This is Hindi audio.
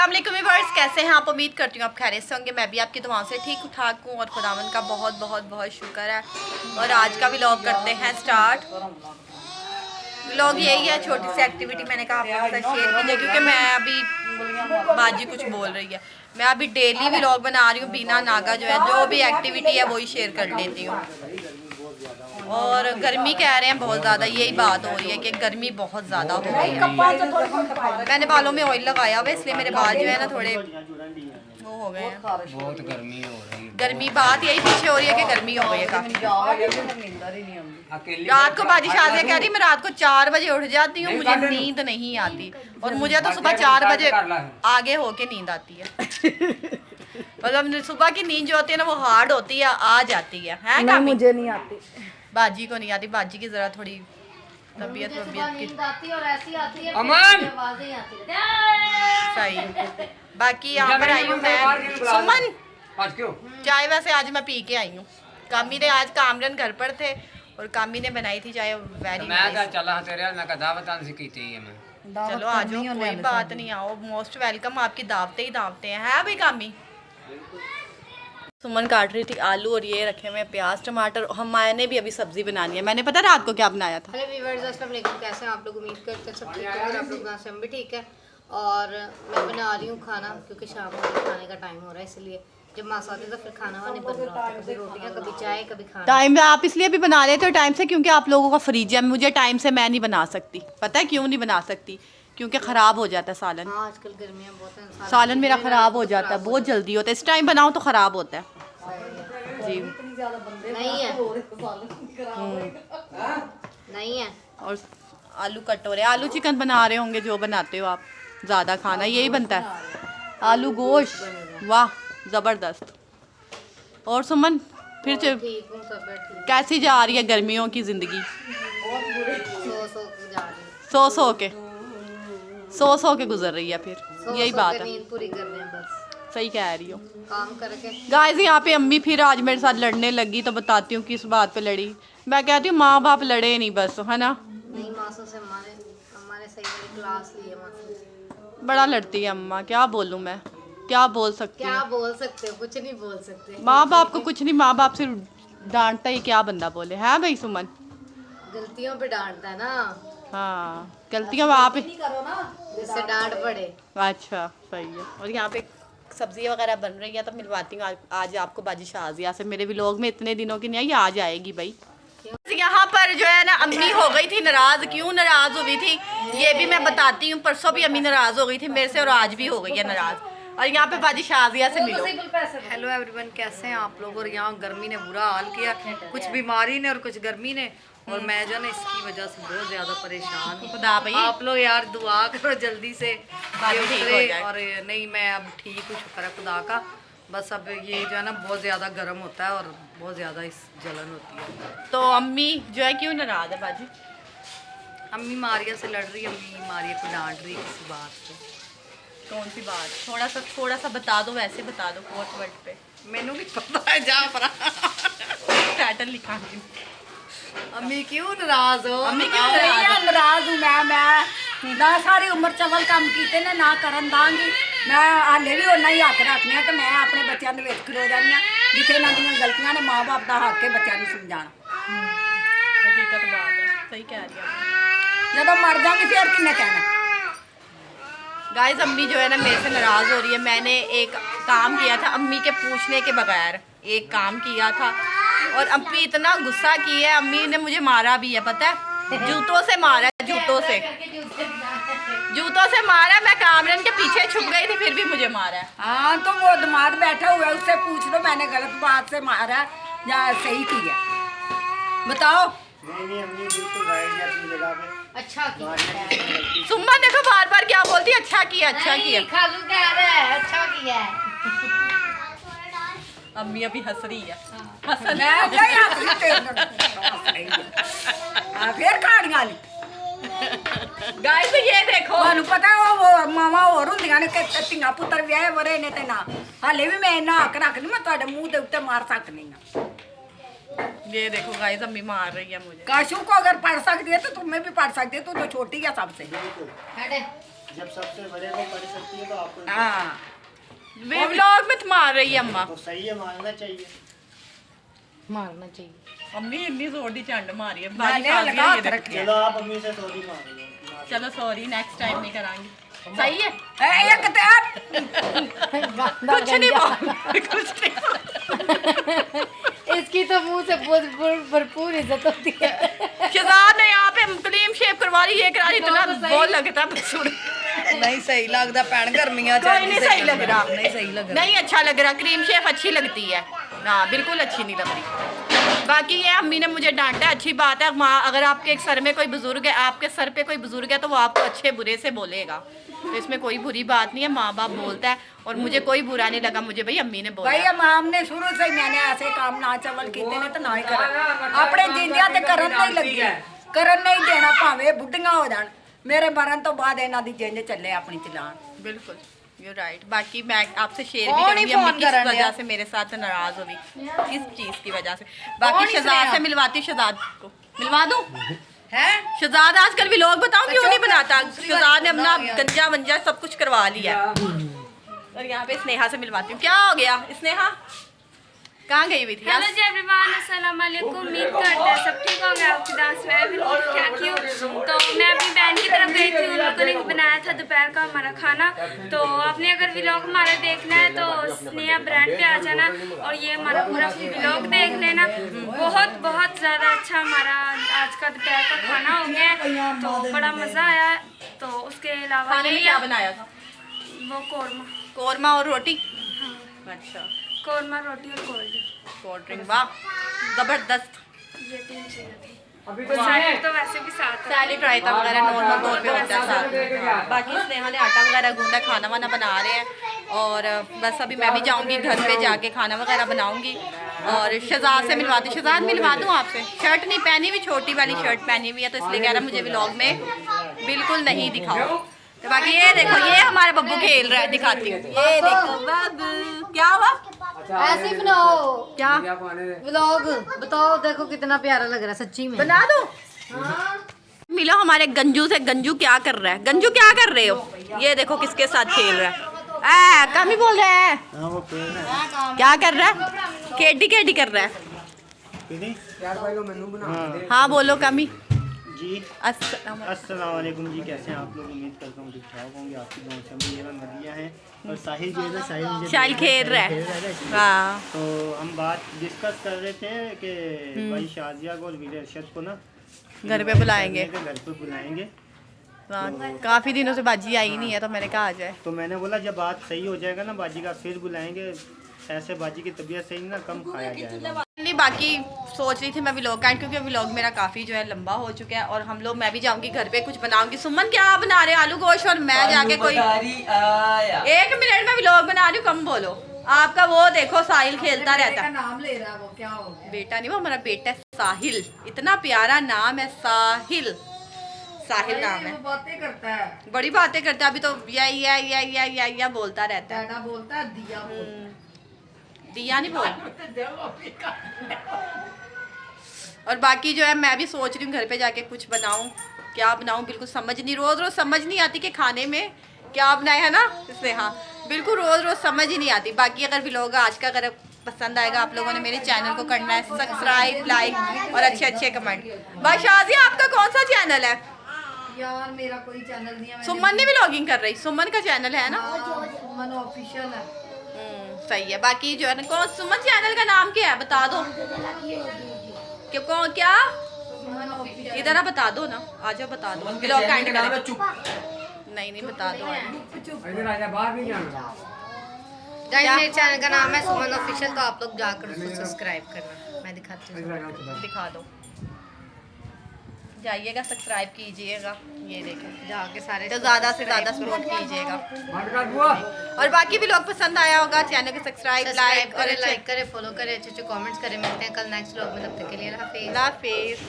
अस्सलाम वालेकुम व्यूअर्स, कैसे हैं आप? उम्मीद करती हूँ आप खैरियत से होंगे। मैं भी आपकी दुआओं से ठीक ठाक हूँ और खुदावन का बहुत बहुत बहुत शुक्र है। और आज का व्लॉग करते हैं स्टार्ट। व्लॉग यही है, छोटी सी एक्टिविटी मैंने कहा आपके साथ शेयर कीजिए, क्योंकि मैं अभी बाजी कुछ बोल रही है। मैं अभी डेली व्लॉग बना रही हूँ बिना नागा, जो है जो भी एक्टिविटी है वही शेयर कर लेती हूँ। और गर्मी कह रहे हैं बहुत ज़्यादा, यही बात हो रही है कि गर्मी बहुत ज़्यादा हो रही है। मैंने बालों में ऑयल लगाया हुआ, इसलिए मेरे बाल जो है ना थोड़े वो हो गए हैं। बहुत गर्मी हो रही है। गर्मी बात यही पीछे हो रही है कि गर्मी हो गई है काफ़ी। रात को बाजी शादी कह रही मैं रात को 4 बजे उठ जाती हूँ, मुझे नींद नहीं आती। और मुझे तो सुबह 4 बजे आगे होके नींद आती है। मतलब सुबह की नींद जो होती है ना वो हार्ड होती है, आ जाती है नहीं, मुझे नहीं आती। बाजी को नहीं आती, बाजी की जरा थोड़ी तबीयत की और ऐसी आती है अमन आवाजें आती है। सही। बाकी यहाँ पर आई हूँ मैं। सुमन आज क्यों? चाय वैसे आज मैं पी के आई हूँ। कामी ने आज कामरन घर पर थे और कामी ने बनाई थी चाय, वेरी मैं नाइस। चला तेरे मैं दावत आंसी की थी मैं। चलो आ जाओ, कोई बात नहीं, आओ, मोस्ट वेलकम। आपकी दावतें ही दावतें हैं, है भाई कामी। सुमन काट रही थी आलू और ये रखे हुए प्याज टमाटर। हमारे ने भी अभी सब्जी बनानी है। मैंने पता रात को क्या बनाया था। हेलो व्यूअर्स, अस्सलाम वालेकुम। कैसे हैं आप लोग? उम्मीद करते हैं सब ठीक है और आप लोग यहाँ से हम भी ठीक है। और मैं बना रही हूँ खाना, क्योंकि शाम को खाने का टाइम हो रहा है, इसलिए जब मास आते तो फिर खाना वाने बन रहा है, कभी रोटियाँ कभी चाय कभी खाना। टाइम आप इसलिए भी बना लेते हो टाइम से, क्योंकि आप लोगों का फ्रिज है। मुझे टाइम से मैं नहीं बना सकती। पता है क्यों नहीं बना सकती? क्योंकि ख़राब हो जाता है सालन। हाँ, आजकल गर्मियाँ बहुत हैं, सालन मेरा ख़राब हो जाता है, बहुत जल्दी होता है। इस टाइम बनाओ तो ख़राब होता है जी। नहीं है नहीं है। और आलू कट हो रहे हैं। आलू चिकन बना रहे होंगे जो बनाते हो आप। ज़्यादा खाना यही बनता है, आलू गोश्त। वाह ज़बरदस्त। और सुमन फिर ठीक हूँ, सब ठीक। कैसी जा रही है गर्मियों की ज़िंदगी? सो के गुजर रही है। फिर यही बात है, नींद पूरी कर रहे हैं बस। सही कह रही हो। काम करके गाइस यहाँ पे अम्मी फिर आज मेरे साथ लड़ने लगी, तो बताती हूँ किस बात पे लड़ी। मैं कहती हूँ माँ बाप लड़े नहीं बस, है ना। नहीं, मासों से हमारे सही वाली क्लास ली है मासों से। बड़ा लड़ती है अम्मा, क्या बोलूँ मैं, क्या बोल सकती क्या हूँ। बोल सकते हो? कुछ नहीं बोल सकते। माँ बाप को कुछ नहीं, माँ बाप से डांटता ही क्या बंदा बोले, है भाई सुमन। गलतियों पे डांटता है ना, हाँ गलतियाँ आप जिससे डांट पड़े। अच्छा सही है। और यहाँ पे सब्जी वगैरह बन रही है, तो मिलवाती हूँ आज आपको बाजी शाजिया से। मेरे व्लॉग में इतने दिनों की नहीं आई, आज आएगी भाई। यहाँ पर जो है ना अम्मी हो गई थी नाराज। क्यों नाराज हुई थी ये भी मैं बताती हूँ। परसों भी अम्मी नाराज हो गई थी मेरे से और आज भी हो गई है नाराज। और यहाँ पे बाजी शाजिया से मिलो। हेलो एवरीवन, कैसे हैं आप लोग? और यहाँ गर्मी ने बुरा हाल किया, कुछ बीमारी ने और कुछ गर्मी ने। और मैं जो ना इसकी वजह से बहुत ज़्यादा परेशान हूँ। खुदा भाई आप लोग यार दुआ करो जल्दी से बाजी ठीक हो जाए। और नहीं, मैं अब ठीक हूँ, शुक्र है खुदा का। बस अब ये जो है ना बहुत ज़्यादा गर्म होता है और बहुत ज़्यादा इस जलन होती है। तो अम्मी जो है क्यों नाराज है बाजी? अम्मी मारिया से लड़ रही है, अम्मी मारिया को डांट रही है किसी बात से। कौन सी बात? थोड़ा सा बता दो, वैसे बता दो कोट वर्ड पे। मैनू भी पता है जा पर टाइटल लिखा दी। अम्मी क्यों नाराज हो? अम्मी क्यों नाराज? नाराज हूँ मैं ना सारी उम्र चवल काम कीते ने ना करन दांगी। मैं हाले भी उन्ना ही हक रखनी है कि मैं अपने बच्चों के विच खलो जानी हाँ, जिथे इन्हां दीयां गलतियां ने माँ बाप का हक है बच्चों को समझाना। हकीकत बात है, सही कह रही है। जब मर जाएंगे फिर किन्ने कहना। गाइस अम्मी जो है ना मेरे से नाराज़ हो रही है। मैंने एक काम किया था अम्मी के पूछने के बगैर, एक काम किया था और अम्मी इतना गुस्सा की है। अम्मी ने मुझे मारा भी है, पता है, जूतों से मारा, जूतों से मारा। मैं कामरन के पीछे छुप गई थी फिर भी मुझे मारा है। हाँ तो वो दिमाग बैठा हुआ है, उससे पूछ लो मैंने गलत बात से मारा या सही किया, बताओ। अच्छा किया। सुम्मा देखो बार बार क्या बोलती है, अच्छा किया अच्छा किया। खालू कह रहा है अच्छा किया है। अम्मी अभी हंस रही है। फिर कहानियां ली गाइस ये देखो, ਤੁਹਾਨੂੰ पता वो मावा और ਹੁੰਦੀਆਂ ਨੇ ਕਿ ਧੀਆਂ ਪੁੱਤਰ ਵਿਆਹੇ ਵਰੇ ਨੇ ਤੇ ਨਾ ਹਾਲੇ ਵੀ ਮੈਂ ਇੰਨਾ ਹੱਕ ਰੱਖ ਲਈ ਮੈਂ ਤੁਹਾਡੇ ਮੂੰਹ ਦੇ ਉੱਤੇ ਮਾਰ ਸਕਦੀ ਹਾਂ। ये देखो गाइस अम्मी मार रही है मुझे। काशू को अगर पढ़ सकती है तो तुम्हें भी पढ़ सकती है, तू तो छोटी है सबसे। हटे जब सबसे बड़े को कर सकती है तो आपको हाँ वे व्लॉग में मार रही है अम्मा। तो सही है, मानना चाहिए। मारना चाहिए। अम्मी इतनी जोर दी चंड मारी है मैंने लगा हाथ रखिया। चलो आप अम्मी से सॉरी मांग लो। चलो सॉरी, नेक्स्ट टाइम नहीं करांगी। सही है, एक कुछ नहीं बोल, कुछ नहीं। इसकी तो मुंह से भरपूर इज्जत होती है। शहजाद ने यहाँ पे क्लीन शेव करवा ली, ये करा ली, इतना बहुत लगता है बसूर। नहीं सही लगता भैन गर्मियां कोई नहीं सही लग रहा, नहीं सही लग रहा। नहीं अच्छा लग रहा। क्रीम शेफ अच्छी लगती है, हाँ बिल्कुल अच्छी नहीं लगती। बाकी ये अम्मी ने मुझे डांटा, अच्छी बात है माँ, अगर आपके एक सर में कोई बुजुर्ग है, आपके सर पे कोई बुजुर्ग है तो वो आपको अच्छे बुरे से बोलेगा, तो इसमें कोई बुरी बात नहीं है। माँ बाप बोलता है और मुझे कोई बुरा नहीं लगा, मुझे भाई अम्मी ने बोला। भाई माम ने शुरू से ही मैंने ऐसे काम ना चवल कीते ने तो ना ही करा अपने जिंदिया ते करन नहीं लगी, करन नहीं देना भावे बुढ़ियां हो जान। मेरे मरण तो बाद इन्हां दी जिंद चले अपनी चलान। बिल्कुल यू राइट। बाकी मैं आपसे शेयर भी कौन ही करूंगी अम्मी फोन किस करन वजह दिया? से मेरे साथ नाराज होगी, किस चीज की वजह से। बाकी शहजाद से मिलवाती हूँ, शहजाद को मिलवा दूँ। है शहजाद आजकल भी लोग बताऊं क्यों नहीं बनाता, दूसरी बात शहजाद ने अपना सुना यार। गंजा वंजा सब कुछ करवा लिया है। और यहाँ पे स्नेहा से मिलवाती हूँ। क्या हो गया स्नेहा, कहाँ गई हुई थी? हेलो जी एवरीवन, अस्सलाम वालेकुम। उम्मीद करते हैं सब ठीक होंगे। आपकी डांस में बिल्कुल क्या हूँ। तो मैं अपनी बहन की तरफ गई थी, उन लोगों ने बनाया था दोपहर का हमारा खाना। तो आपने अगर व्लॉग हमारा देखना है तो स्नेहा ब्रांड पे आ जाना और ये हमारा पूरा व्लॉग देख लेना। बहुत बहुत ज़्यादा अच्छा हमारा आज का दोपहर का खाना हो गया है, तो बड़ा मज़ा आया। तो उसके अलावा खाने में क्या बनाया था? वो कौरमा कौरमा और रोटी। अच्छा, कौरमा रोटी और कोल्ड ड्रिंक, वाह जबरदस्त। ये 3 चीज़ें थी। सैलेड तो वैसे भी साथ है। सैलेड रायता वगैरह नॉर्मल तौर पे होता है साथ में। बाकी स्नेहा ने आटा वगैरह गूंदा, खाना वाना बना रहे हैं और बस अभी मैं भी जाऊंगी घर पे, जाके खाना वगैरह बनाऊंगी और शहजाद से मिलवाती। शहजाद मिलवा दूँ आपसे? शर्ट नहीं पहनी हुई, छोटी वाली शर्ट पहनी हुई है, तो इसलिए कह रहा है मुझे व्लॉग में बिल्कुल नहीं दिखाओ। तो बाकी ये देखो, ये हमारा बब्बू खेल रहा है, दिखाती हूँ। ये देखो बब्बू, क्या हुआ? ऐसे ही बनाओ क्या व्लॉग, बताओ देखो कितना प्यारा लग रहा है सच्ची में। बना दो। मिलो हमारे गंजू से। गंजू क्या कर रहा है? गंजू क्या कर रहे हो? ये देखो किसके साथ खेल रहा है। कम ही बोल रहा है। हाँ वो पेड़ है। क्या कर रहा है? केडी केडी कर रहा है। हाँ बोलो कमी जी अस्सलाम। अस्सलाम वालेकुम जी, कैसे हैं आप लोग? उम्मीद करता हूँ ठीक ठाक होंगे। आपकी गाँव से हम ये मदिया हैं और साहिल जो है ना, साहिल मुझे शाहिल खेल रहा है। खेल रहा है इसलिए। हाँ तो हम बात डिस्कस कर रहे थे कि भाई शाजिया को और वीर अरशद को ना घर पे बुलाएंगे। घर पे बुलाएंगे। हाँ, काफी दिनों से बाजी आई नहीं है तो मैंने कहा आ जाए। तो मैंने बोला जब बात सही हो जाएगा ना बाजी का फिर बुलाएंगे। ऐसे बाजी की तबीयत सही ना, कम खाया जाएगा। नहीं बाकी सोच रही थी मैं व्लॉग का, क्योंकि व्लॉग मेरा काफ़ी जो है लंबा हो चुका है और हम लोग, मैं भी जाऊंगी घर पे कुछ बनाऊंगी। सुमन क्या बना रहे? आलू गोश्त। और मैं जाके कोई 1 मिनट में व्लॉग बना रही हूँ, कम बोलो। आपका वो देखो साहिल खेलता रहता है। नाम ले रहा है वो, क्या हो गया? बेटा नहीं, वो हमारा बेटा है साहिल। इतना प्यारा नाम है साहिल, साहिल नाम है। वो बातें करता है, बड़ी बातें करता है। अभी तो या बोलता रहता है। डैडा बोलता है, दिया बोलता है। दिया नहीं बोल। और बाकी जो है मैं भी सोच रही हूँ घर पे जाके कुछ बनाऊँ। क्या बनाऊँ बिल्कुल समझ नहीं, रोज़ रोज़ समझ नहीं आती कि खाने में क्या बनाए, है ना? इसलिए हाँ बिल्कुल रोज़ रोज़ समझ ही नहीं आती। बाकी अगर व्लॉग आज का अगर पसंद आएगा, आप लोगों ने मेरे चैनल को करना है सब्सक्राइब, लाइक और अच्छे अच्छे कमेंट। बादशाह आपका कौन सा चैनल है? यार मेरा कोई चैनल नहीं है। सुमन ने भी लॉगिंग कर रही, सुमन का चैनल है ना? सुमन ऑफिशियल है। सही है। बाकी जो है ना, कौन सुमन चैनल का नाम क्या है बता दो। क्यों कौन क्या? इधर बता दो ना, आ जाओ बता दो। व्लॉग का एंड करें। नहीं बता दो। गाइस मेरे चैनल का नाम है सुमन ऑफिशियल, तो आप लोग जाकर उसको सब्सक्राइब करना। मैं दिखाती हूँ, दिखा दो। जाइएगा सब्सक्राइब कीजिएगा। ये देखो जाके सारे तो ज़्यादा से ज़्यादा सपोर्ट कीजिएगा। और बाकी भी लोग पसंद आया होगा चैनल को सब्सक्राइब, लाइक और लाइक करें, फॉलो करें, अच्छे अच्छे कमेंट्स करें। मिलते हैं कल नेक्स्ट व्लॉग में, तब तक के लिए अल्लाह हाफिज़। अल्लाह हाफिज़।